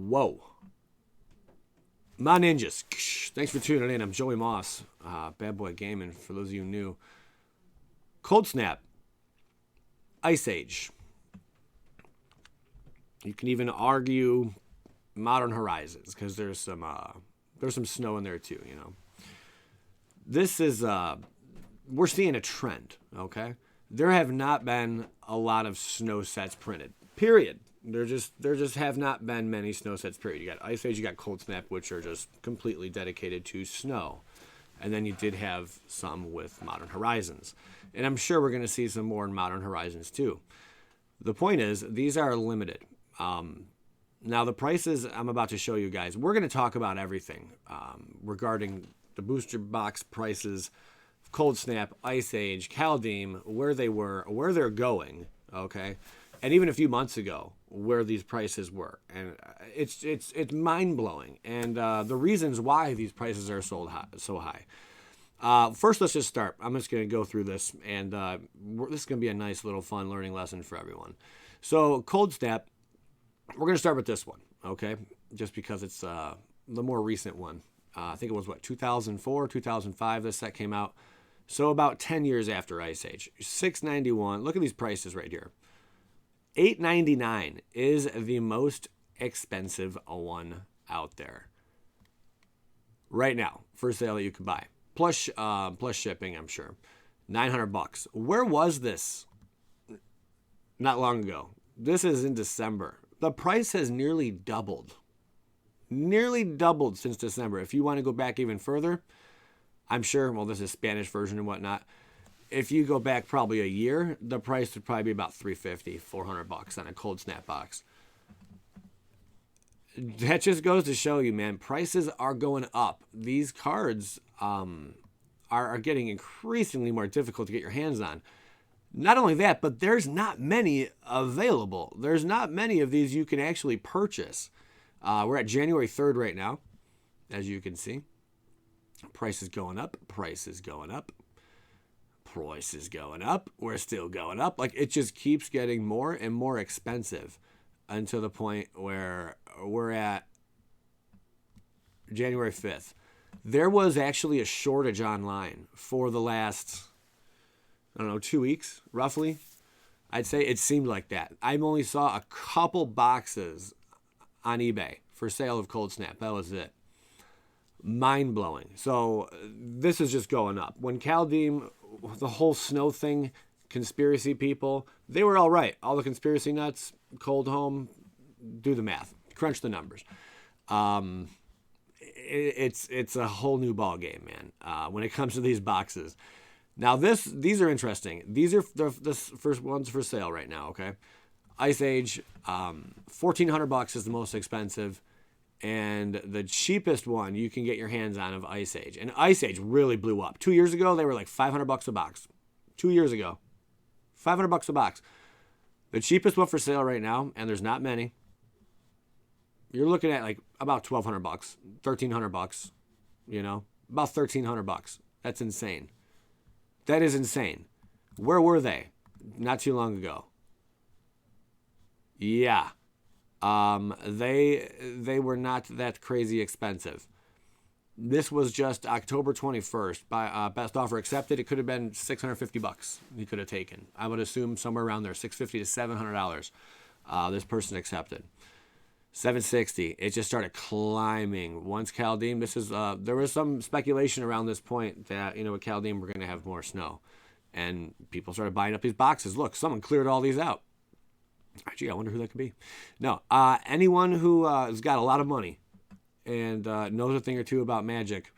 Whoa. My ninjas. Thanks for tuning in. I'm Joey Moss, Bad Boy Gaming, for those of you new. Coldsnap. Ice Age. You can even argue Modern Horizons, because there's some snow in there too, you know. This is, we're seeing a trend, okay? There have not been a lot of snow sets printed, period. There just have not been many snow sets, period. You got Ice Age, you got Coldsnap, which are just completely dedicated to snow. And then you did have some with Modern Horizons. And I'm sure we're going to see some more in Modern Horizons too. The point is, these are limited. Now, the prices I'm about to show you guys, we're going to talk about everything regarding the booster box prices, Coldsnap, Ice Age, Kaldheim, where they were, where they're going, okay? And even a few months ago, where these prices were. And it's mind-blowing. And the reasons why these prices are so high. First, let's just start. I'm just going to go through this, and this is going to be a nice little fun learning lesson for everyone. So, Coldsnap, we're going to start with this one, okay? Just because it's the more recent one. I think it was, 2004, 2005 this set came out. So about 10 years after Ice Age. $691. Look at these prices right here. $899 is the most expensive one out there right now for sale that you could buy. Plus shipping, I'm sure. $900. Where was this not long ago? This is in December. The price has nearly doubled. Nearly doubled since December. If you want to go back even further, I'm sure, well, this is Spanish version and whatnot. If you go back probably a year, the price would probably be about $350, $400 on a Coldsnap box. That just goes to show you, man, prices are going up. These cards are getting increasingly more difficult to get your hands on. Not only that, but there's not many available. There's not many of these you can actually purchase. We're at January 3rd right now, as you can see. Price is going up. Price is going up. Price is going up. We're still going up. Like, it just keeps getting more and more expensive until the point where we're at January 5th. There was actually a shortage online for the last, 2 weeks, roughly. I'd say it seemed like that. I only saw a couple boxes on eBay for sale of Coldsnap. That was it. Mind-blowing. So this is just going up. When Kaldheim, the whole snow thing, conspiracy people, they were all right. All the conspiracy nuts, Cold Home, do the math. Crunch the numbers. It's a whole new ball game, man, when it comes to these boxes. Now, these are interesting. These are the first ones for sale right now, okay? Ice Age, $1,400 is the most expensive, and the cheapest one you can get your hands on of Ice Age. And Ice Age really blew up. 2 years ago, they were like $500 a box. 2 years ago, $500 a box. The cheapest one for sale right now, and there's not many, you're looking at like about $1,200, $1,300, about $1,300. That's insane. That is insane. Where were they not too long ago? Yeah. They were not that crazy expensive. This was just October 21st. By best offer accepted, it could have been $650 he could have taken. I would assume somewhere around there, $650 to $700. This person accepted. $760. It just started climbing. Once Kaldheim, there was some speculation around this point that, with Kaldheim we're going to have more snow. And people started buying up these boxes. Look, someone cleared all these out. Gee, I wonder who that could be. No, anyone who has got a lot of money and knows a thing or two about Magic,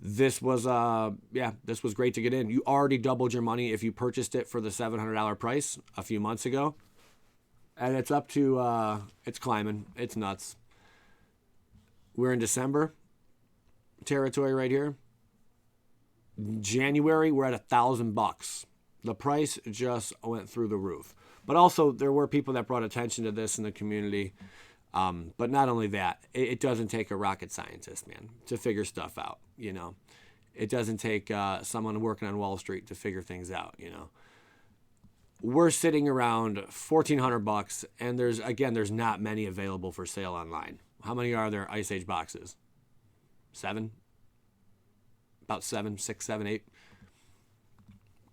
this was great to get in. You already doubled your money if you purchased it for the $700 price a few months ago. And it's up to, it's climbing. It's nuts. We're in December territory right here. January, we're at $1,000. The price just went through the roof. But also, there were people that brought attention to this in the community. But not only that, it doesn't take a rocket scientist, man, to figure stuff out, It doesn't take someone working on Wall Street to figure things out, we're sitting around $1,400, and there's not many available for sale online. How many are there Ice Age boxes? 7? About 7, 6, 7, 8.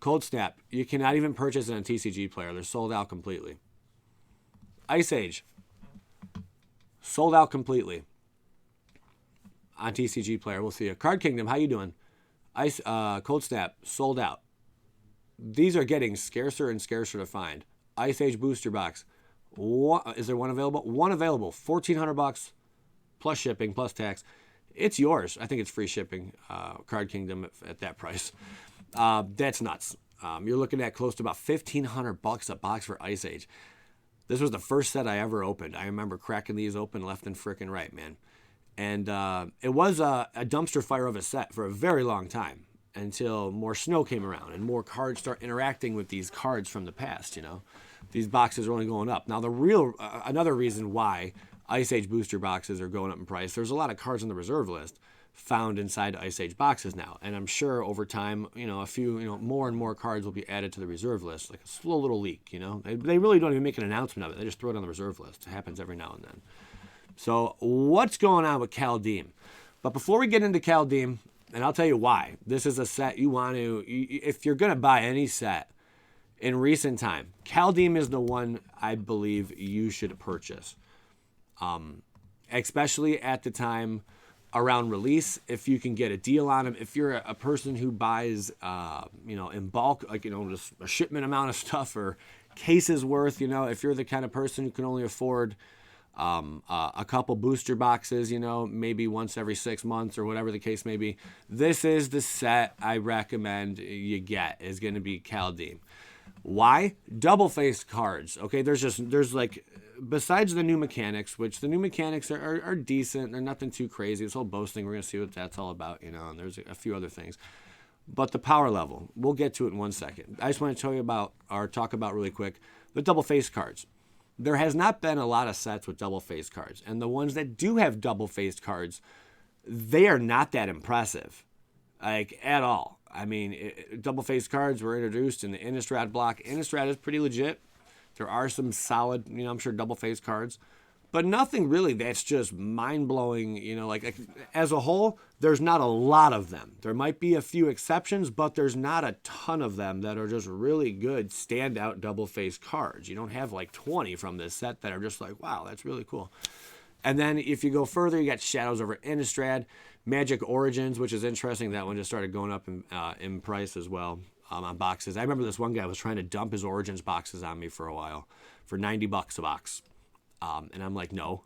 Coldsnap, you cannot even purchase it on TCG Player. They're sold out completely. Ice Age, sold out completely on TCG Player. We'll see you. Card Kingdom, how you doing? Coldsnap, sold out. These are getting scarcer and scarcer to find. Ice Age booster box. Is there one available? One available. $1,400 plus shipping plus tax. It's yours. I think it's free shipping. Card Kingdom at that price. That's nuts. You're looking at close to about $1,500 a box for Ice Age. This was the first set I ever opened. I remember cracking these open left and frickin' right, man. And it was a dumpster fire of a set for a very long time until more snow came around and more cards start interacting with these cards from the past, you know. These boxes are only going up. Now, another reason why Ice Age booster boxes are going up in price, there's a lot of cards on the reserve list found inside Ice Age boxes now. And I'm sure over time, more and more cards will be added to the reserve list, like a slow little leak, you know. They really don't even make an announcement of it. They just throw it on the reserve list. It happens every now and then. So what's going on with Kaldheim? But before we get into Kaldheim, and I'll tell you why, this is a set if you're going to buy any set in recent time, Kaldheim is the one I believe you should purchase. Especially at the time around release, if you can get a deal on them. If you're a person who buys, in bulk, just a shipment amount of stuff or cases worth, if you're the kind of person who can only afford a couple booster boxes, maybe once every 6 months or whatever the case may be, this is the set I recommend you get, is going to be Kaldheim. Why? Double-faced cards. Okay, there's like, besides the new mechanics, which the new mechanics are decent, they're nothing too crazy. This whole boasting, we're going to see what that's all about, and there's a few other things. But the power level, we'll get to it in 1 second. I just want to talk about really quick, the double-faced cards. There has not been a lot of sets with double-faced cards, and the ones that do have double-faced cards, they are not that impressive, like, at all. I mean, double-faced cards were introduced in the Innistrad block. Innistrad is pretty legit. There are some solid, I'm sure, double-faced cards, but nothing really that's just mind-blowing, like as a whole, there's not a lot of them. There might be a few exceptions, but there's not a ton of them that are just really good standout double-faced cards. You don't have like 20 from this set that are just like, wow, that's really cool. And then if you go further, you got Shadows over Innistrad, Magic Origins, which is interesting. That one just started going up in price as well. On boxes. I remember this one guy was trying to dump his Origins boxes on me for a while for $90 a box. And I'm like, no.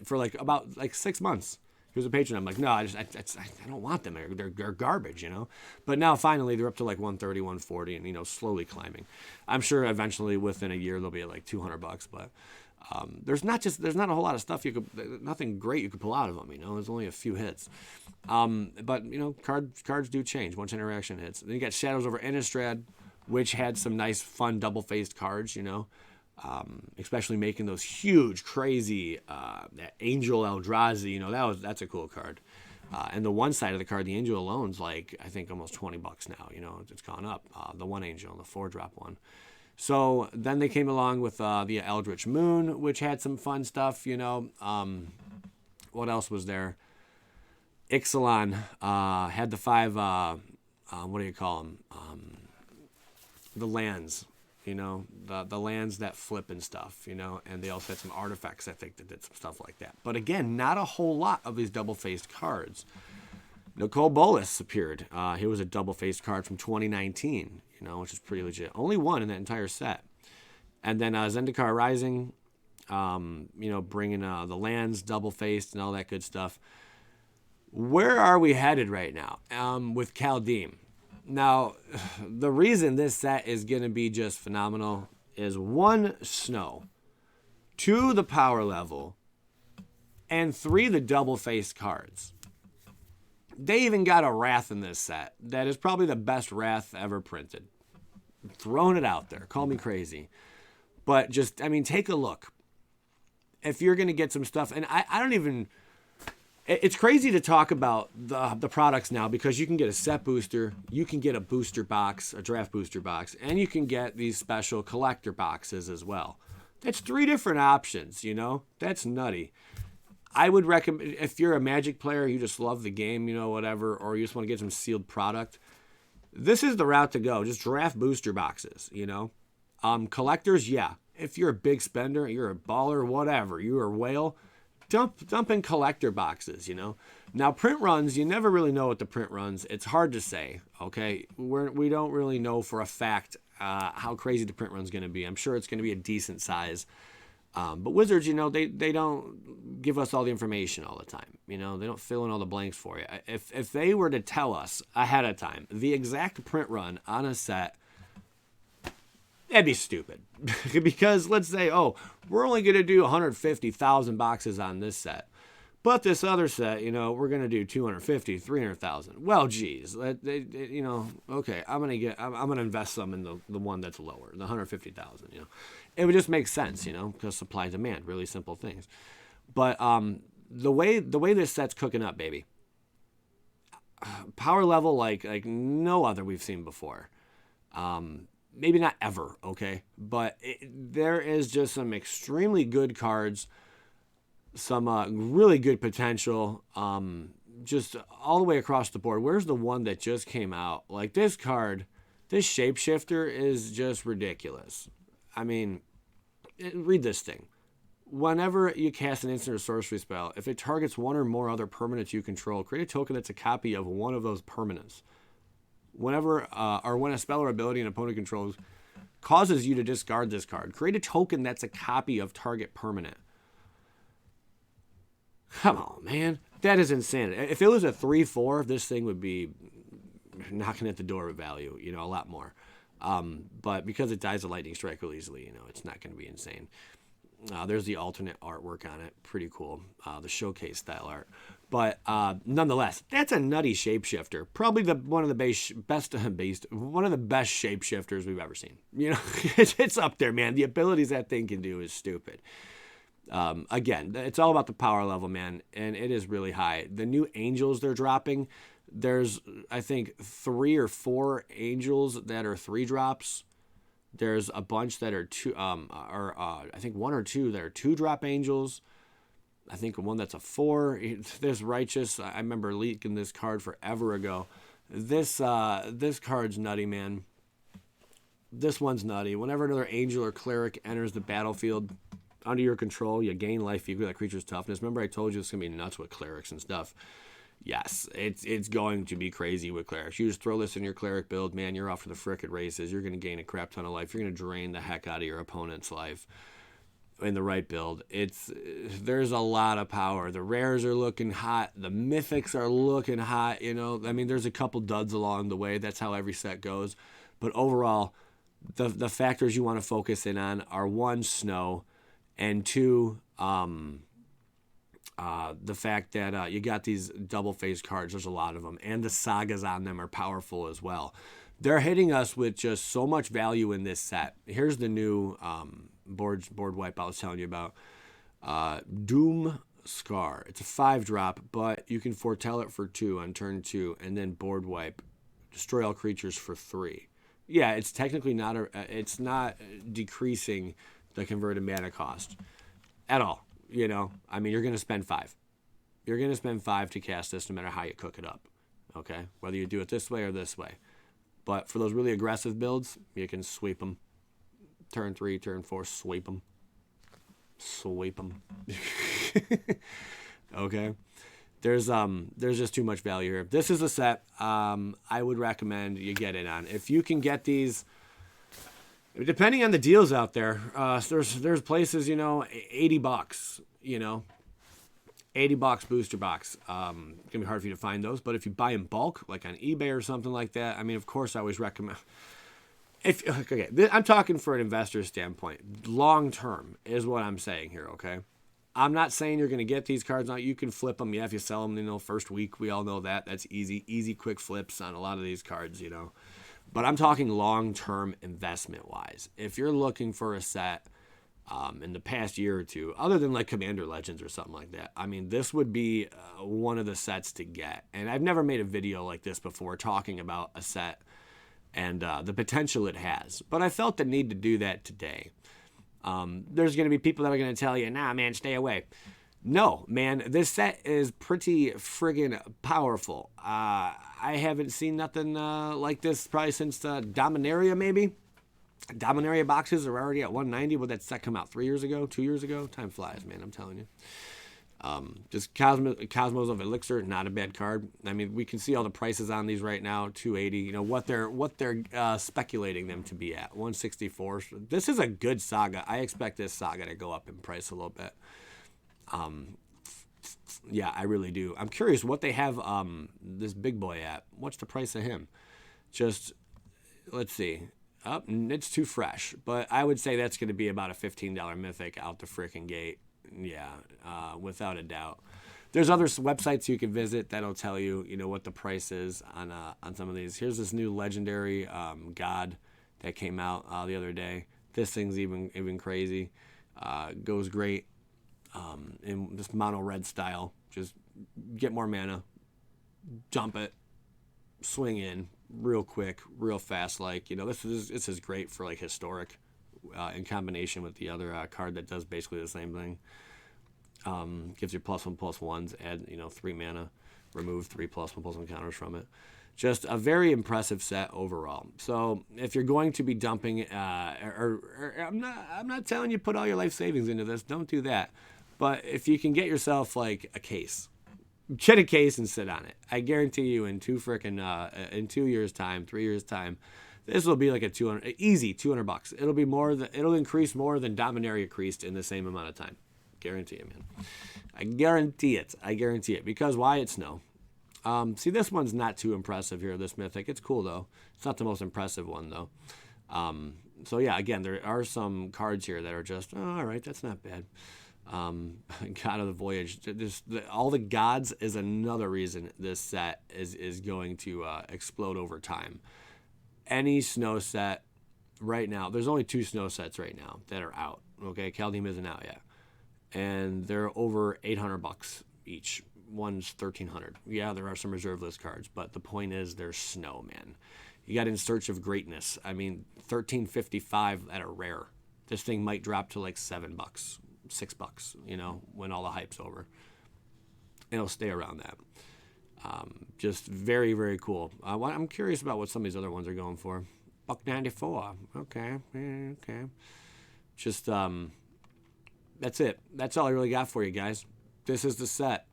For about 6 months. He was a patron. I'm like, no, I don't want them. They're garbage, But now finally they're up to like 130, 140 and, slowly climbing. I'm sure eventually within a year they'll be at like $200, but there's not a whole lot of stuff nothing great you could pull out of them, there's only a few hits. But cards do change once interaction hits. Then you got Shadows over Innistrad, which had some nice fun double-faced cards, especially making those huge, crazy, that Angel Eldrazi, that's a cool card. And the one side of the card, the Angel alone's like, I think almost $20 now, it's gone up, the one Angel, the 4-drop one. So then they came along with the Eldritch Moon, which had some fun stuff, what else was there? Ixalan had the 5, what do you call them? The lands, the lands that flip and stuff, and they also had some artifacts, I think, that did some stuff like that. But again, not a whole lot of these double-faced cards. Nicole Bolas appeared. He was a double-faced card from 2019, which is pretty legit. Only one in that entire set. And then Zendikar Rising, bringing the lands double-faced and all that good stuff. Where are we headed right now with Kaldheim? Now, the reason this set is going to be just phenomenal is 1, snow, 2, the power level, and 3, the double-faced cards. They even got a Wrath in this set that is probably the best Wrath ever printed. Throwing it out there. Call me crazy. But just, take a look. If you're going to get some stuff, and I don't even... It's crazy to talk about the products now because you can get a set booster, you can get a booster box, a draft booster box, and you can get these special collector boxes as well. That's 3 different options, you know? That's nutty. I would recommend, if you're a Magic player, you just love the game, you know, whatever, or you just want to get some sealed product, this is the route to go. Just draft booster boxes, you know? Collectors, yeah. If you're a big spender, you're a baller, whatever, you're a whale, dump in collector boxes, you know? Now, print runs, you never really know what the print runs. It's hard to say, okay? We don't really know for a fact how crazy the print run's going to be. I'm sure it's going to be a decent size. But Wizards, you know, they don't give us all the information all the time. You know, they don't fill in all the blanks for you. If they were to tell us ahead of time the exact print run on a set, that'd be stupid. Because let's say, oh, we're only going to do 150,000 boxes on this set. But this other set, you know, we're going to do 250, 300,000. Well, geez, you know, okay, I'm going to invest some in the one that's lower, the 150,000, you know. It would just make sense, you know, because supply and demand, really simple things. But the way this set's cooking up, baby, power level like no other we've seen before. Maybe not ever, okay? But there is just some extremely good cards, some really good potential, just all the way across the board. Where's the one that just came out? Like this card, this shapeshifter is just ridiculous. I mean, read this thing. Whenever you cast an instant or sorcery spell, if it targets one or more other permanents you control, create a token that's a copy of one of those permanents. Whenever or when a spell or ability an opponent controls causes you to discard this card, create a token that's a copy of target permanent. Come on, man. That is insanity. If it was a 3/4, this thing would be knocking at the door of value, you know, a lot more. But because it dies a lightning strike real easily, you know, it's not going to be insane. There's the alternate artwork on it. Pretty cool. The showcase style art. But nonetheless, that's a nutty shapeshifter. Probably one of the best shapeshifters we've ever seen. You know, it's up there, man. The abilities that thing can do is stupid. Again, it's all about the power level, man, and it is really high. The new angels they're dropping, there's, I think, 3 or 4 angels that are 3-drops. There's a bunch that are I think 1 or 2 that are 2-drop angels. I think one that's a 4. There's Righteous. I remember leaking this card forever ago. This card's nutty, man. This one's nutty. Whenever another angel or cleric enters the battlefield under your control, you gain life equal to that creature's toughness. Remember I told you it's going to be nuts with clerics and stuff. Yes, it's going to be crazy with clerics. You just throw this in your cleric build, man, you're off to the frickin' races. You're going to gain a crap ton of life. You're going to drain the heck out of your opponent's life in the right build. There's a lot of power. The rares are looking hot. The mythics are looking hot, you know. I mean, there's a couple duds along the way. That's how every set goes. But overall, the factors you want to focus in on are 1, snow, and 2, the fact that you got these double-faced cards. There's a lot of them. And the sagas on them are powerful as well. They're hitting us with just so much value in this set. Here's the new board wipe I was telling you about. Doom Scar. It's a 5-drop, but you can foretell it for 2 on turn 2, and then board wipe. Destroy all creatures for 3. Yeah, it's technically not it's not decreasing the converted mana cost at all. You know, I mean, you're going to spend 5. You're going to spend 5 to cast this no matter how you cook it up. Okay? Whether you do it this way or this way. But for those really aggressive builds, you can sweep them. Turn 3, turn 4, sweep them. Sweep them. Okay? There's just too much value here. This is a set I would recommend you get in on. If you can get these, depending on the deals out there, there's places, you know, $80, you know, $80 booster box. It's gonna be hard for you to find those, but if you buy in bulk, like on eBay or something like that, I mean, of course, I always recommend. I'm talking for an investor standpoint. Long term is what I'm saying here. Okay, I'm not saying you're gonna get these cards out. You can flip them. Yeah, if you sell them, you know, first week, we all know that. That's easy, quick flips on a lot of these cards, you know. But I'm talking long-term investment-wise. If you're looking for a set, in the past year or two, other than like Commander Legends or something like that. I mean, this would be one of the sets to get. And I've never made a video like this before talking about a set and the potential it has. But I felt the need to do that today. There's going to be people that are going to tell you, nah, man, stay away. No, man, this set is pretty friggin' powerful. I haven't seen nothing like this probably since Dominaria, maybe. Dominaria boxes are already at 190. Would that set come out 3 years ago, 2 years ago? Time flies, man, I'm telling you. Just Cosmos of Elixir, not a bad card. I mean, we can see all the prices on these right now, 280. You know what they're speculating them to be at, 164. This is a good saga. I expect this saga to go up in price a little bit. Yeah, I really do. I'm curious what they have this big boy at. What's the price of him? Just let's see. It's too fresh, but I would say that's going to be about a $15 mythic out the freaking gate. Yeah, without a doubt. There's other websites you can visit that'll tell you, you know, what the price is on some of these. Here's this new legendary god that came out the other day. This thing's even crazy. Goes great in this mono red style. Just get more mana, dump it, swing in real quick, real fast. Like, you know, this is great for like historic. In combination with the other card that does basically the same thing. Gives you +1/+1s, add 3 mana, remove 3 +1/+1 counters from it. Just a very impressive set overall. So if you're going to be dumping, I'm not telling you put all your life savings into this. Don't do that. But if you can get yourself like a case, get a case and sit on it. I guarantee you in 2 years time, 3 years time. This will be like a easy $200. It'll be it'll increase more than Dominaria increased in the same amount of time. Guarantee it, man. I guarantee it. Because why? It's snow. See, this one's not too impressive here, this mythic. It's cool though. It's not the most impressive one though. So yeah, again, there are some cards here that are just, all right, that's not bad. God of the Voyage. All the gods is another reason this set is going to explode over time. Any snow set right now, there's only 2 snow sets right now that are out. Okay, Kaldheim isn't out yet, and they're over $800 each. One's $1,300. Yeah, there are some reserve list cards, but the point is, there's snow, man. You got In Search of Greatness. I mean, $13.55 at a rare. This thing might drop to like $7, $6. You know, when all the hype's over, it'll stay around that. Just very, very cool. I'm curious about what some of these other ones are going for. $1.94. Okay. Okay. Just, that's it. That's all I really got for you guys. This is the set.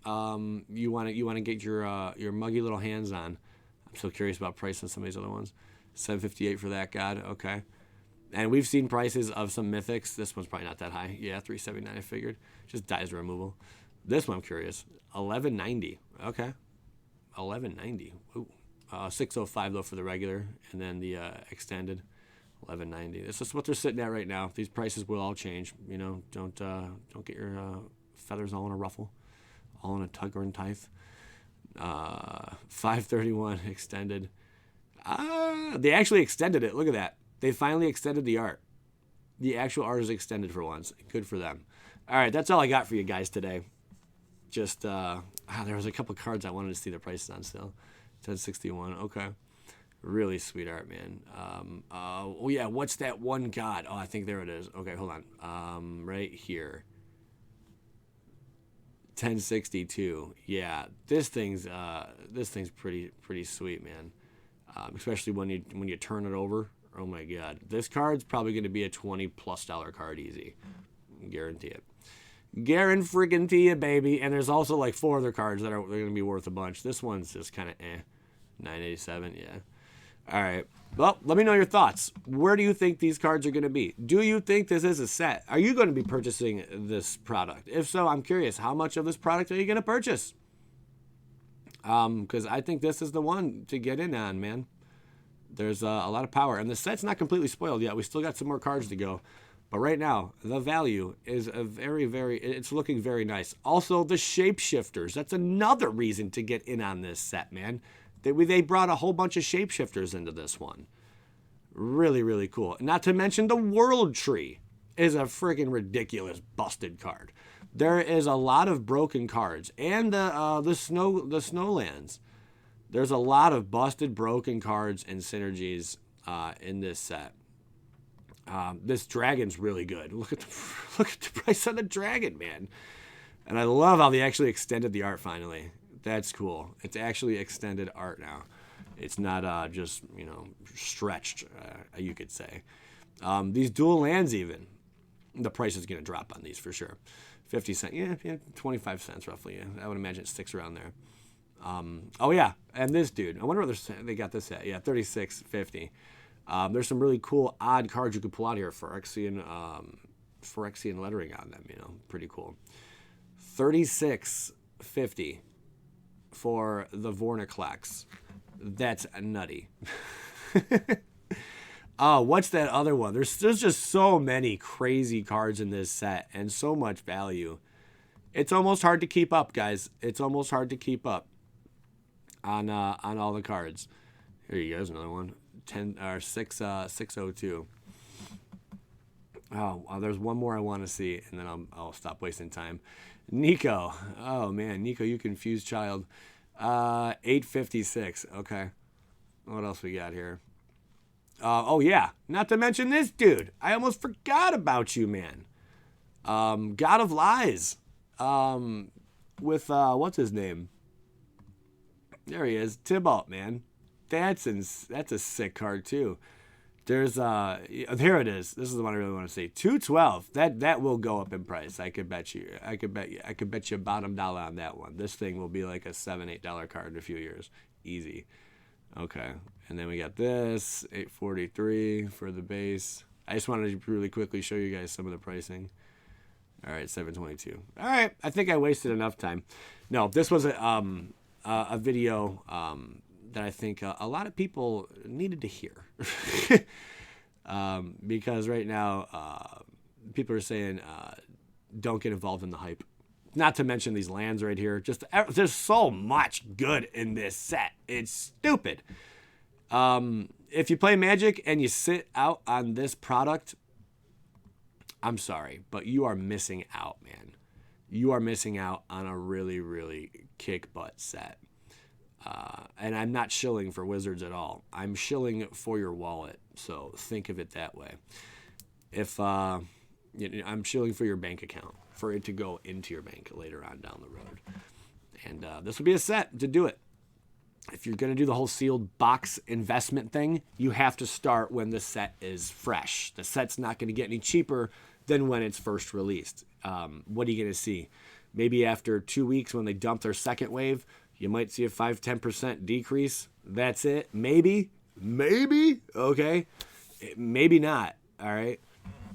You want to get your muggy little hands on. I'm so curious about price on some of these other ones. $7.58 for that god. Okay. And we've seen prices of some mythics. This one's probably not that high. Yeah, $3.79 I figured. Just dies removal. This one I'm curious. $11.90. Okay. $11.90. Ooh. $6.05 though for the regular, and then the extended $11.90. This is what they're sitting at right now. These prices will all change. You know, don't get your feathers all in a ruffle, all in a tug or in tithe. $5.31 extended. They actually extended it. Look at that. They finally extended the art. The actual art is extended for once. Good for them. All right, that's all I got for you guys today. Just there was a couple cards I wanted to see the prices on still. 1061. Okay. Really sweet art, man. Oh yeah, what's that one god? Oh, I think there it is. Okay, hold on. Right here. 1062. Yeah, this thing's pretty sweet, man. Especially when you turn it over. Oh my god. This card's probably going to be a $20+ card easy. Guarantee it. Guarantee it, baby. And there's also like 4 other cards that are going to be worth a bunch. This one's just kind of 987, yeah. All right. Well, let me know your thoughts. Where do you think these cards are going to be? Do you think this is a set? Are you going to be purchasing this product? If so, I'm curious, how much of this product are you going to purchase? Because I think this is the one to get in on, man. There's a lot of power. And the set's not completely spoiled yet. We still got some more cards to go. But right now, the value is a it's looking very nice. Also, the shapeshifters. That's another reason to get in on this set, man. They brought a whole bunch of shapeshifters into this one. Really, really cool. Not to mention the world tree. is a freaking ridiculous busted card. There is a lot of broken cards, and the snowlands. There's a lot of busted, broken cards and synergies in this set. This dragon's really good. Look at the price on the dragon, man. And I love how they actually extended the art finally. That's cool. It's actually extended art now. It's not just, stretched, you could say. These dual lands even, the price is going to drop on these for sure. 50 cents, yeah, 25 cents roughly. Yeah. I would imagine it sticks around there. Oh yeah, and this dude, I wonder where they got this at. Yeah, 36.50. There's some really cool odd cards you could pull out here. Phyrexian lettering on them, pretty cool. 36.50 for the Vorniclex. That's nutty. Oh, what's that other one? There's just so many crazy cards in this set and so much value. It's almost hard to keep up, guys. It's almost hard to keep up on all the cards. Here you go, another one. 602. Oh, there's one more I want to see, and then I'll stop wasting time. Nico. Oh man, Nico, you confused child. 856. Okay. What else we got here? Oh yeah, not to mention this dude. I almost forgot about you, man. God of Lies. With what's his name? There he is, Tybalt, man. That's a sick card too. There's here it is. This is the one I really want to see. 212. That will go up in price. I could bet you bottom dollar on that one. This thing will be like a $7-8 card in a few years, easy. Okay, and then we got this 843 for the base. I just wanted to really quickly show you guys some of the pricing. All right, 722. All right, I think I wasted enough time. No, this was a video that I think a lot of people needed to hear. Because right now people are saying don't get involved in the hype. Not to mention these lands right here. Just there's so much good in this set. It's stupid. If you play Magic and you sit out on this product, I'm sorry, but you are missing out, man. You are missing out on a really, really kick butt set. And I'm not shilling for Wizards at all. I'm shilling for your wallet. So think of it that way. If I'm shilling for your bank account, for it to go into your bank later on down the road. And this would be a set to do it. If you're going to do the whole sealed box investment thing, you have to start when the set is fresh. The set's not going to get any cheaper than when it's first released. What are you going to see? Maybe after 2 weeks when they dump their second wave, you might see a 5-10% decrease. That's it. Maybe. Okay. Maybe not. All right.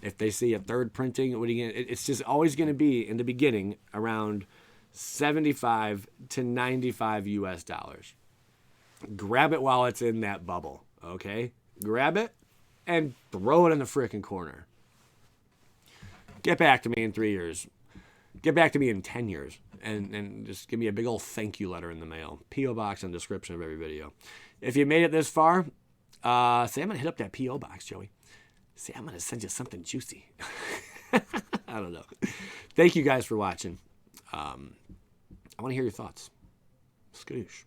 If they see a third printing, what are you gonna? It's just always going to be in the beginning around 75 to 95 US dollars. Grab it while it's in that bubble. Okay. Grab it and throw it in the freaking corner. Get back to me in 3 years. Get back to me in 10 years. And just give me a big old thank you letter in the mail. P.O. Box in the description of every video. If you made it this far, say I'm going to hit up that P.O. Box, Joey. Say I'm going to send you something juicy. I don't know. Thank you guys for watching. I want to hear your thoughts. Skadoosh.